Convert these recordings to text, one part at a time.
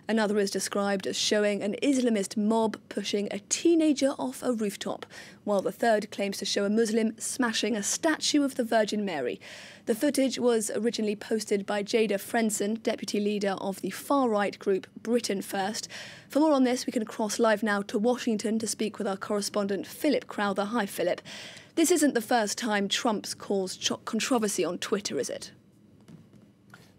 Another is described as showing an Islamist mob pushing a teenager off a rooftop, while the third claims to show a Muslim smashing a statue of the Virgin Mary. The footage was originally posted by Jada Frenson, deputy leader of the far-right group Britain First. For more on this, we can cross live now to Washington to speak with our correspondent Philip Crowther. Hi, Philip. This isn't the first time Trump's caused controversy on Twitter, is it?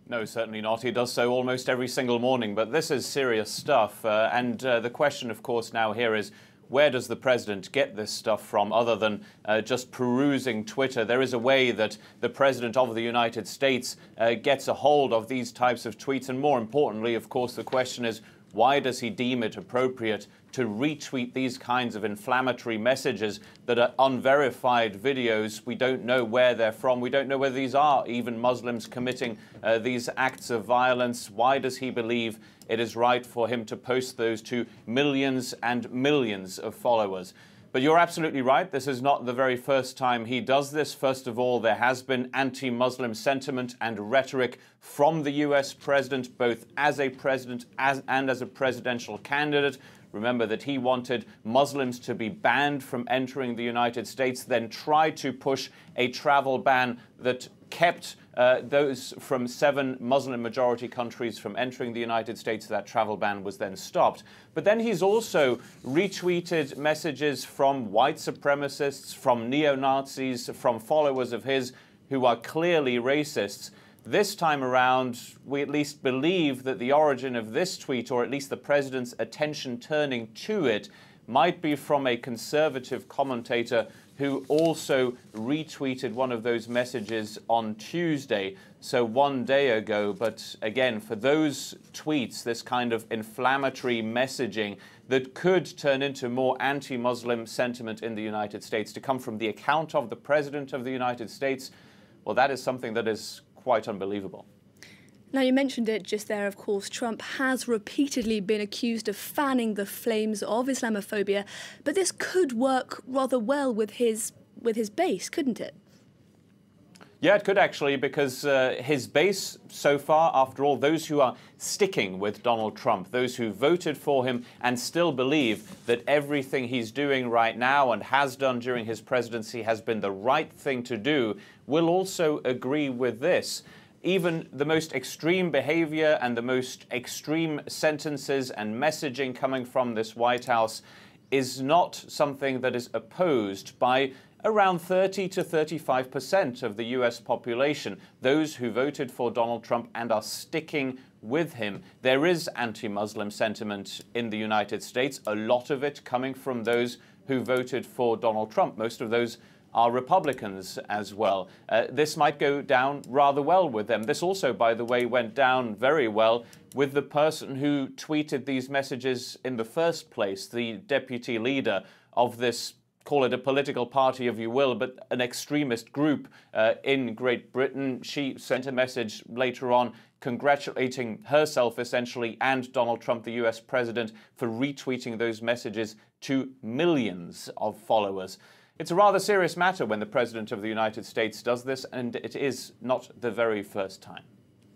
No, certainly not. He does so almost every single morning, but this is serious stuff. The question, of course, now here is, where does the president get this stuff from other than just perusing Twitter? There is a way that the president of the United States gets a hold of these types of tweets. And more importantly, of course, the question is, why does he deem it appropriate to retweet these kinds of inflammatory messages that are unverified videos? We don't know where they're from. We don't know whether these are even Muslims committing these acts of violence. Why does he believe it is right for him to post those to millions and millions of followers? But you're absolutely right. This is not the very first time he does this. First of all, there has been anti-Muslim sentiment and rhetoric from the US president, both as a president and as a presidential candidate. Remember that he wanted Muslims to be banned from entering the United States, then tried to push a travel ban that kept those from 7 Muslim-majority countries from entering the United States. That travel ban was then stopped. But then he's also retweeted messages from white supremacists, from neo-Nazis, from followers of his who are clearly racists. This time around, we at least believe that the origin of this tweet, or at least the president's attention turning to it, might be from a conservative commentator who also retweeted one of those messages on Tuesday, so one day ago. But again, for those tweets, this kind of inflammatory messaging that could turn into more anti-Muslim sentiment in the United States to come from the account of the President of the United States, well, that is something that is quite unbelievable. Now, you mentioned it just there, of course. Trump has repeatedly been accused of fanning the flames of Islamophobia, but this could work rather well with his base, couldn't it? Yeah, it could actually, because his base so far, after all, those who are sticking with Donald Trump, those who voted for him and still believe that everything he's doing right now and has done during his presidency has been the right thing to do, will also agree with this. Even the most extreme behavior and the most extreme sentences and messaging coming from this White House is not something that is opposed by around 30 to 35% of the US population, those who voted for Donald Trump and are sticking with him. There is anti-Muslim sentiment in the United States, a lot of it coming from those who voted for Donald Trump. Most of those are Republicans as well. This might go down rather well with them. This also, by the way, went down very well with the person who tweeted these messages in the first place, the deputy leader of this, call it a political party if you will, but an extremist group in Great Britain. She sent a message later on congratulating herself essentially and Donald Trump, the US president, for retweeting those messages to millions of followers. It's a rather serious matter when the President of the United States does this, and it is not the very first time.